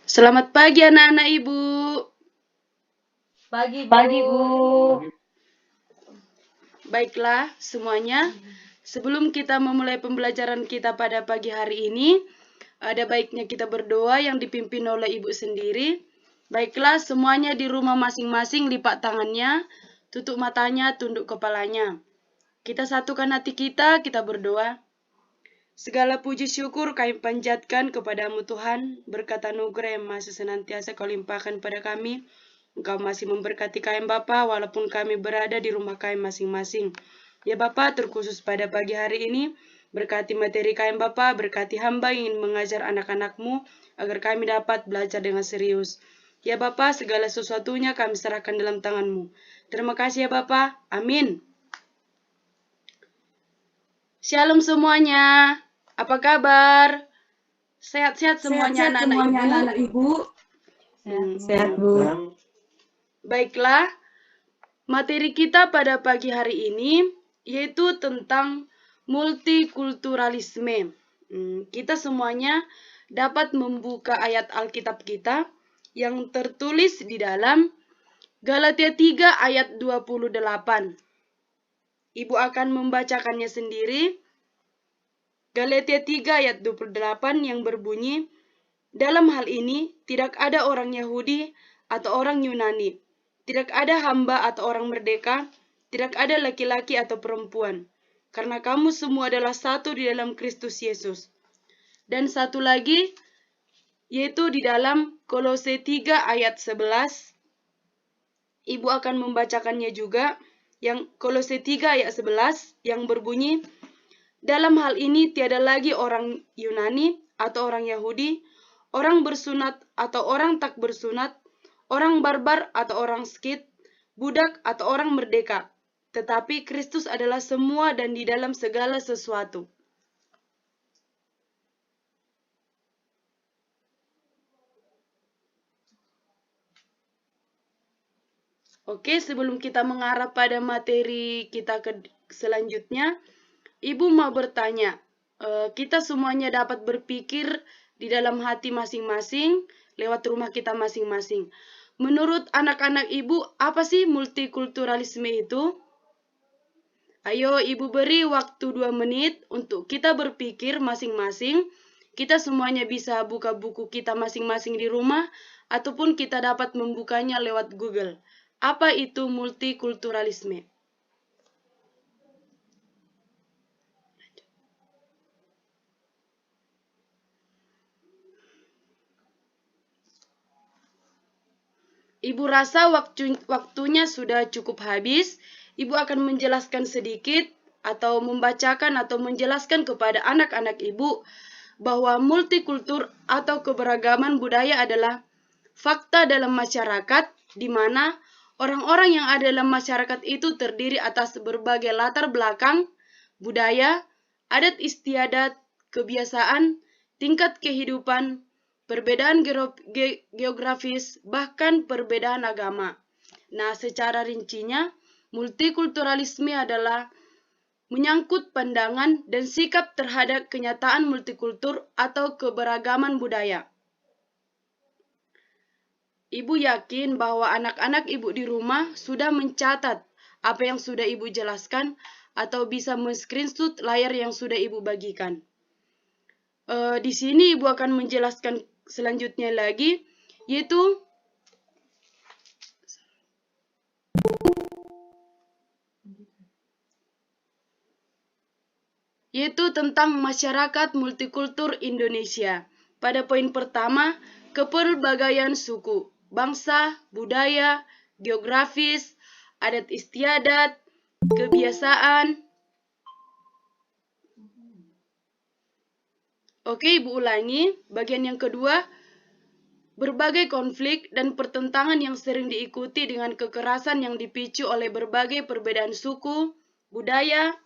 Selamat pagi anak-anak Ibu. Pagi, Bu. Baiklah semuanya, sebelum kita memulai pembelajaran kita pada pagi hari ini, ada baiknya kita berdoa yang dipimpin oleh Ibu sendiri. Baiklah semuanya di rumah masing-masing lipat tangannya, tutup matanya, tunduk kepalanya. Kita satukan hati kita berdoa. Segala puji syukur kami panjatkan kepadamu Tuhan, berkat anugerah yang masih senantiasa kau limpahkan pada kami. Engkau masih memberkati kami Bapa, walaupun kami berada di rumah kami masing-masing. Ya Bapa, terkhusus pada pagi hari ini, berkati materi kami Bapa, berkati hamba yang ingin mengajar anak-anakmu, agar kami dapat belajar dengan serius. Ya Bapa, segala sesuatunya kami serahkan dalam tanganmu. Terima kasih ya Bapa, amin. Shalom semuanya. Apa kabar? Sehat-sehat semuanya anak-anak Ibu? Sehat, Bu. Baiklah, materi kita pada pagi hari ini yaitu tentang multikulturalisme. Kita semuanya dapat membuka ayat Alkitab kita yang tertulis di dalam Galatia 3 ayat 28. Ibu akan membacakannya sendiri. Galatia 3 ayat 28 yang berbunyi, dalam hal ini tidak ada orang Yahudi atau orang Yunani, tidak ada hamba atau orang merdeka, tidak ada laki-laki atau perempuan, karena kamu semua adalah satu di dalam Kristus Yesus. Dan satu lagi, yaitu di dalam Kolose 3 ayat 11. Ibu akan membacakannya juga, yang Kolose 3 ayat 11 yang berbunyi, dalam hal ini tiada lagi orang Yunani atau orang Yahudi, orang bersunat atau orang tak bersunat, orang barbar atau orang Skit, budak atau orang merdeka. Tetapi Kristus adalah semua dan di dalam segala sesuatu. Oke, sebelum kita mengarah pada materi kita selanjutnya, Ibu mau bertanya, kita semuanya dapat berpikir di dalam hati masing-masing lewat rumah kita masing-masing. Menurut anak-anak Ibu, apa sih multikulturalisme itu? Ayo Ibu beri waktu 2 menit untuk kita berpikir masing-masing. Kita semuanya bisa buka buku kita masing-masing di rumah, ataupun kita dapat membukanya lewat Google. Apa itu multikulturalisme? Ibu rasa waktunya sudah cukup habis. Ibu akan menjelaskan sedikit atau membacakan atau menjelaskan kepada anak-anak Ibu bahwa multikultur atau keberagaman budaya adalah fakta dalam masyarakat di mana orang-orang yang ada dalam masyarakat itu terdiri atas berbagai latar belakang, budaya, adat istiadat, kebiasaan, tingkat kehidupan, perbedaan geografis, bahkan perbedaan agama. Nah, secara rincinya, multikulturalisme adalah menyangkut pandangan dan sikap terhadap kenyataan multikultur atau keberagaman budaya. Ibu yakin bahwa anak-anak Ibu di rumah sudah mencatat apa yang sudah Ibu jelaskan atau bisa men-screenshot layar yang sudah Ibu bagikan. Di sini Ibu akan menjelaskan selanjutnya lagi, yaitu tentang masyarakat multikultur Indonesia. Pada poin pertama, kepelbagaian suku, bangsa, budaya, geografis, adat istiadat, kebiasaan. Oke, Ibu ulangi. Bagian yang kedua, berbagai konflik dan pertentangan yang sering diikuti dengan kekerasan yang dipicu oleh berbagai perbedaan suku, budaya,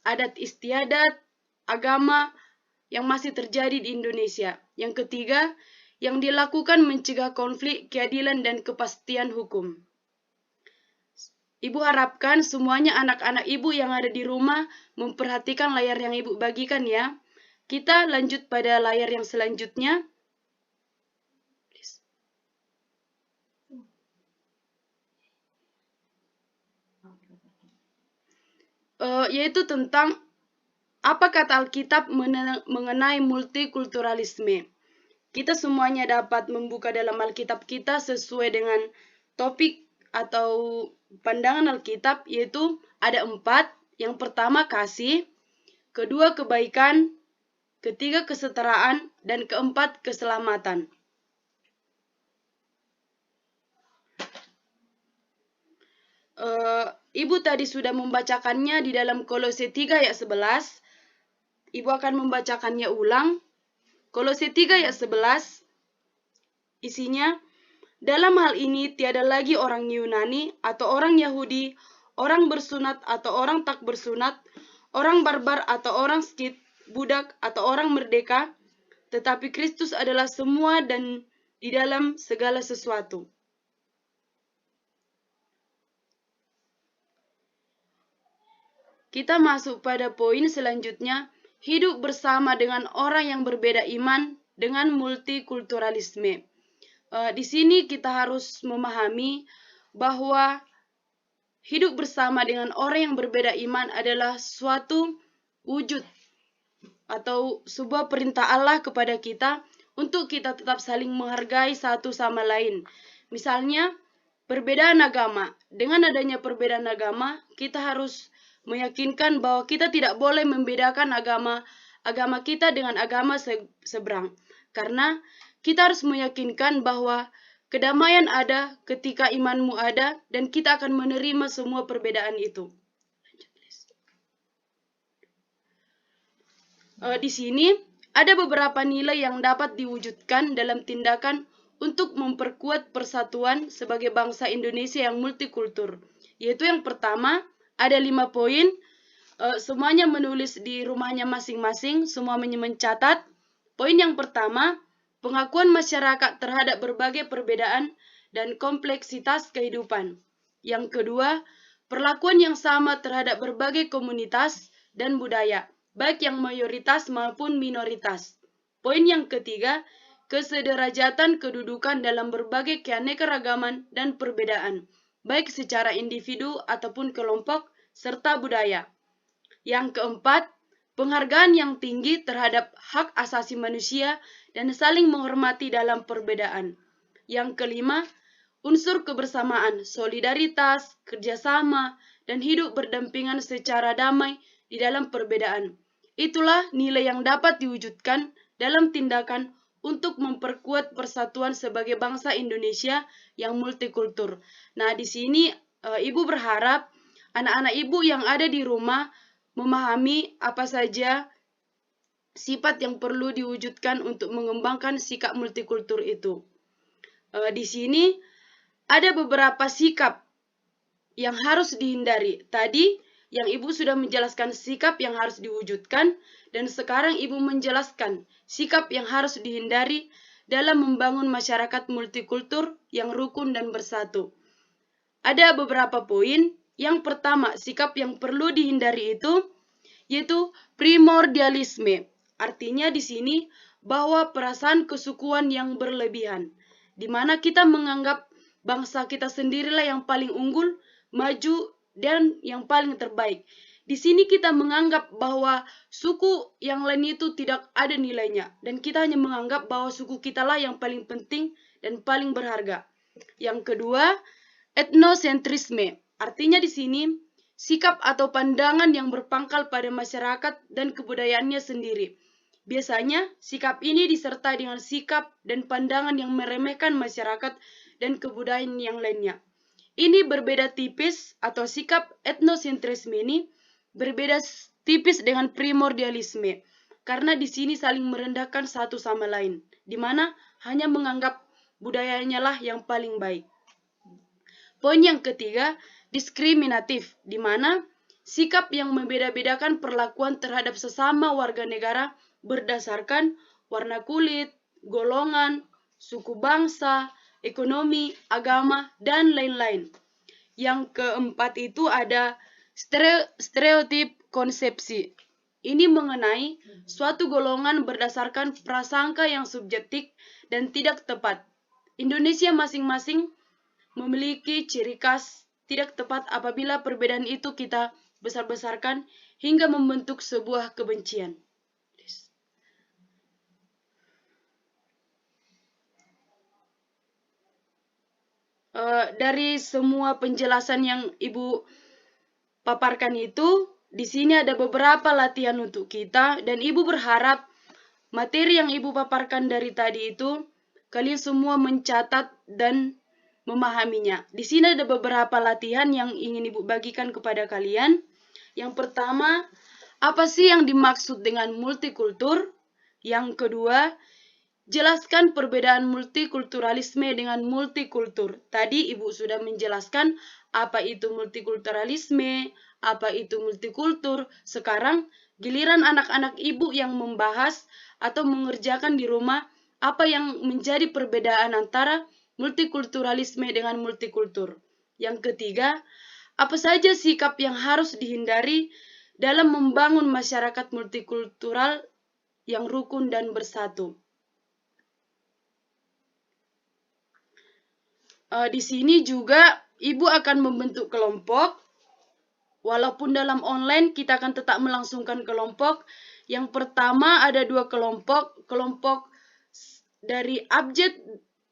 adat istiadat, agama yang masih terjadi di Indonesia. Yang ketiga, yang dilakukan mencegah konflik, keadilan, dan kepastian hukum. Ibu harapkan semuanya anak-anak Ibu yang ada di rumah memperhatikan layar yang Ibu bagikan ya. Kita lanjut pada layar yang selanjutnya. Please. yaitu tentang apa kata Alkitab mengenai multikulturalisme. Kita semuanya dapat membuka dalam Alkitab kita sesuai dengan topik atau pandangan Alkitab, yaitu ada 4. Yang pertama kasih, kedua kebaikan, ketiga kesetaraan, dan keempat keselamatan. Ibu tadi sudah membacakannya di dalam Kolose 3 ayat 11. Ibu akan membacakannya ulang. Kolose 3 ayat 11. Isinya, dalam hal ini tiada lagi orang Yunani atau orang Yahudi, orang bersunat atau orang tak bersunat, orang barbar atau orang Skit, budak atau orang merdeka, tetapi Kristus adalah semua dan di dalam segala sesuatu. Kita masuk pada poin selanjutnya, hidup bersama dengan orang yang berbeda iman dengan multikulturalisme. Di sini kita harus memahami bahwa hidup bersama dengan orang yang berbeda iman adalah suatu wujud atau sebuah perintah Allah kepada kita untuk kita tetap saling menghargai satu sama lain. Misalnya, perbedaan agama. Dengan adanya perbedaan agama, kita harus meyakinkan bahwa kita tidak boleh membedakan agama kita dengan agama seberang. Karena kita harus meyakinkan bahwa kedamaian ada ketika imanmu ada, dan kita akan menerima semua perbedaan itu. Di sini ada beberapa nilai yang dapat diwujudkan dalam tindakan untuk memperkuat persatuan sebagai bangsa Indonesia yang multikultur. Yaitu yang pertama, ada 5 poin. Semuanya menulis di rumahnya masing-masing, semua mencatat. Poin yang pertama, pengakuan masyarakat terhadap berbagai perbedaan dan kompleksitas kehidupan. Yang kedua, perlakuan yang sama terhadap berbagai komunitas dan budaya, baik yang mayoritas maupun minoritas. Poin yang ketiga, kesederajatan kedudukan dalam berbagai keanekaragaman dan perbedaan, baik secara individu ataupun kelompok, serta budaya. Yang keempat, penghargaan yang tinggi terhadap hak asasi manusia dan saling menghormati dalam perbedaan. Yang kelima, unsur kebersamaan, solidaritas, kerjasama, dan hidup berdampingan secara damai di dalam perbedaan. Itulah nilai yang dapat diwujudkan dalam tindakan untuk memperkuat persatuan sebagai bangsa Indonesia yang multikultur. Nah, di sini Ibu berharap anak-anak Ibu yang ada di rumah memahami apa saja sifat yang perlu diwujudkan untuk mengembangkan sikap multikultur itu. Di sini ada beberapa sikap yang harus dihindari. Tadi yang Ibu sudah menjelaskan sikap yang harus diwujudkan, dan sekarang Ibu menjelaskan sikap yang harus dihindari dalam membangun masyarakat multikultur yang rukun dan bersatu. Ada beberapa poin. Yang pertama, sikap yang perlu dihindari itu yaitu primordialisme. Artinya di sini bahwa perasaan kesukuan yang berlebihan, di mana kita menganggap bangsa kita sendirilah yang paling unggul, maju, dan yang paling terbaik. Di sini kita menganggap bahwa suku yang lain itu tidak ada nilainya, dan kita hanya menganggap bahwa suku kita lah yang paling penting dan paling berharga. Yang kedua, etnosentrisme. Artinya di sini sikap atau pandangan yang berpangkal pada masyarakat dan kebudayaannya sendiri. Biasanya sikap ini disertai dengan sikap dan pandangan yang meremehkan masyarakat dan kebudayaan yang lainnya. Ini berbeda tipis, atau sikap etnosentrisme ini berbeda tipis dengan primordialisme, karena di sini saling merendahkan satu sama lain, di mana hanya menganggap budayanya lah yang paling baik. Poin yang ketiga, diskriminatif, di mana sikap yang membeda-bedakan perlakuan terhadap sesama warga negara berdasarkan warna kulit, golongan, suku bangsa, ekonomi, agama, dan lain-lain. Yang keempat itu ada stereotip konsepsi. Ini mengenai suatu golongan berdasarkan prasangka yang subjektif dan tidak tepat. Indonesia masing-masing memiliki ciri khas tidak tepat apabila perbedaan itu kita besar-besarkan hingga membentuk sebuah kebencian. Dari semua penjelasan yang Ibu paparkan itu, di sini ada beberapa latihan untuk kita, dan Ibu berharap materi yang Ibu paparkan dari tadi itu kalian semua mencatat dan memahaminya. Di sini ada beberapa latihan yang ingin Ibu bagikan kepada kalian. Yang pertama, apa sih yang dimaksud dengan multikultur? Yang kedua, jelaskan perbedaan multikulturalisme dengan multikultur. Tadi Ibu sudah menjelaskan apa itu multikulturalisme, apa itu multikultur. Sekarang giliran anak-anak Ibu yang membahas atau mengerjakan di rumah apa yang menjadi perbedaan antara multikulturalisme dengan multikultur. Yang ketiga, apa saja sikap yang harus dihindari dalam membangun masyarakat multikultural yang rukun dan bersatu. Di sini juga Ibu akan membentuk kelompok. Walaupun dalam online kita akan tetap melangsungkan kelompok. Yang pertama ada 2 kelompok. Kelompok dari abjad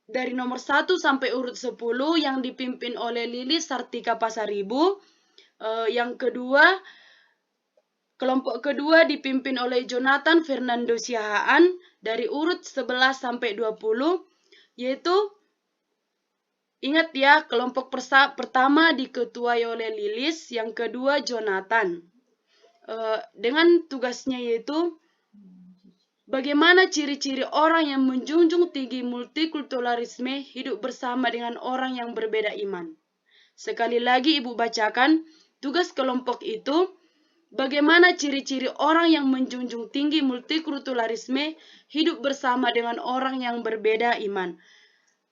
dari nomor 1 sampai urut 10 yang dipimpin oleh Lilis Sartika Pasaribu. Yang kedua, kelompok kedua dipimpin oleh Jonathan Fernando Siahaan dari urut 11 sampai 20, yaitu ingat ya, kelompok pertama diketuai oleh Lilis, yang kedua Jonathan. Dengan tugasnya yaitu bagaimana ciri-ciri orang yang menjunjung tinggi multikulturalisme hidup bersama dengan orang yang berbeda iman. Sekali lagi Ibu bacakan tugas kelompok itu, bagaimana ciri-ciri orang yang menjunjung tinggi multikulturalisme hidup bersama dengan orang yang berbeda iman.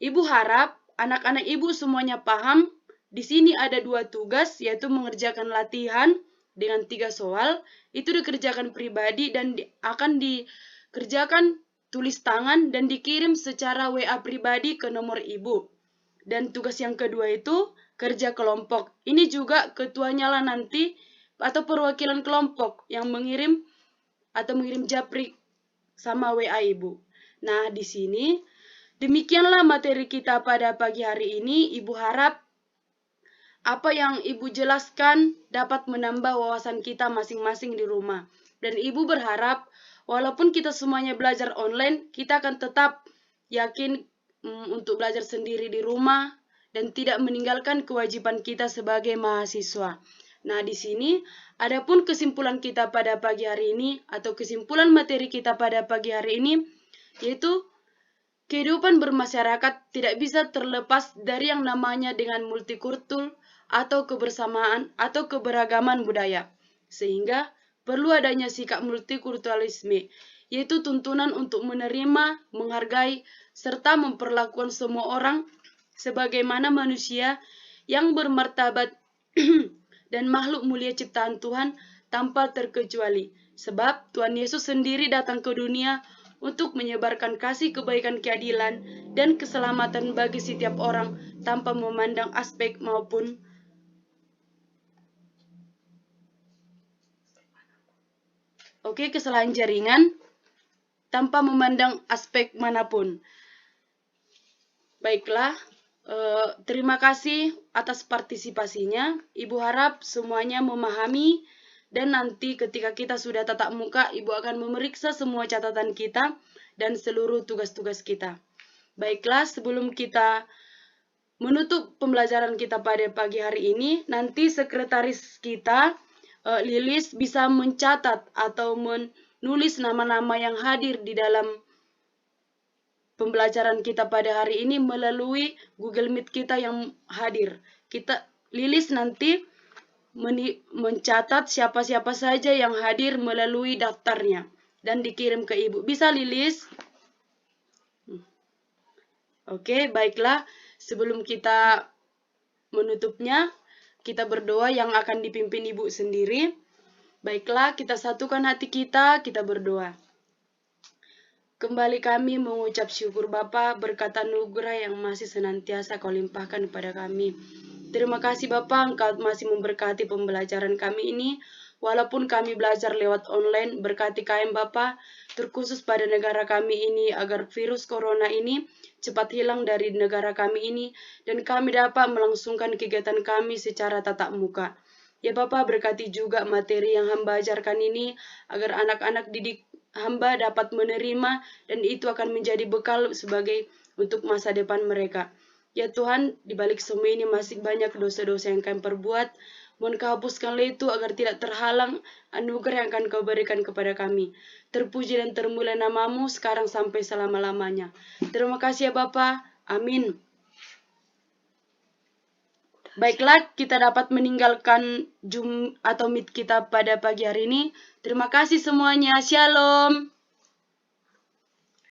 Ibu harap anak-anak Ibu semuanya paham. Di sini ada 2 tugas, yaitu mengerjakan latihan dengan 3 soal. Itu dikerjakan pribadi dan akan dikerjakan tulis tangan dan dikirim secara WA pribadi ke nomor Ibu. Dan tugas yang kedua itu kerja kelompok. Ini juga ketuanya lah nanti atau perwakilan kelompok yang mengirim japrik sama WA Ibu. Nah, di sini demikianlah materi kita pada pagi hari ini. Ibu harap apa yang Ibu jelaskan dapat menambah wawasan kita masing-masing di rumah. Dan Ibu berharap walaupun kita semuanya belajar online, kita akan tetap yakin untuk belajar sendiri di rumah dan tidak meninggalkan kewajiban kita sebagai mahasiswa. Nah, di sini adapun kesimpulan kita pada pagi hari ini atau kesimpulan materi kita pada pagi hari ini yaitu kehidupan bermasyarakat tidak bisa terlepas dari yang namanya dengan multikultur atau kebersamaan atau keberagaman budaya. Sehingga perlu adanya sikap multikulturalisme, yaitu tuntunan untuk menerima, menghargai, serta memperlakukan semua orang sebagaimana manusia yang bermartabat dan makhluk mulia ciptaan Tuhan tanpa terkecuali. Sebab Tuhan Yesus sendiri datang ke dunia untuk menyebarkan kasih, kebaikan, keadilan, dan keselamatan bagi setiap orang tanpa memandang aspek maupun kesalahan jaringan, tanpa memandang aspek manapun. Baiklah, terima kasih atas partisipasinya. Ibu harap semuanya memahami. Dan nanti ketika kita sudah tatap muka, Ibu akan memeriksa semua catatan kita dan seluruh tugas-tugas kita. Baiklah, sebelum kita menutup pembelajaran kita pada pagi hari ini, nanti sekretaris kita, Lilis, bisa mencatat atau menulis nama-nama yang hadir di dalam pembelajaran kita pada hari ini melalui Google Meet kita yang hadir. Lilis nanti mencatat siapa-siapa saja yang hadir melalui daftarnya dan dikirim ke Ibu. Bisa, Lilis? Oke, baiklah. Sebelum kita menutupnya, kita berdoa yang akan dipimpin Ibu sendiri. Baiklah, kita satukan hati kita berdoa. Kembali kami mengucap syukur Bapa berkat anugerah yang masih senantiasa Kau limpahkan kepada kami. Terima kasih Bapak, Engkau masih memberkati pembelajaran kami ini. Walaupun kami belajar lewat online, berkati KM Bapak, terkhusus pada negara kami ini, agar virus corona ini cepat hilang dari negara kami ini, dan kami dapat melangsungkan kegiatan kami secara tatap muka. Ya Bapak, berkati juga materi yang hamba ajarkan ini, agar anak-anak didik hamba dapat menerima, dan itu akan menjadi bekal sebagai untuk masa depan mereka. Ya Tuhan, di balik semua ini masih banyak dosa-dosa yang kami perbuat. Mohon Kau hapuskanlah itu agar tidak terhalang anugerah yang akan Kau berikan kepada kami. Terpuji dan termulia namamu sekarang sampai selama-lamanya. Terima kasih ya Bapa. Amin. Baiklah, kita dapat meninggalkan Zoom atau Meet kita pada pagi hari ini. Terima kasih semuanya. Shalom.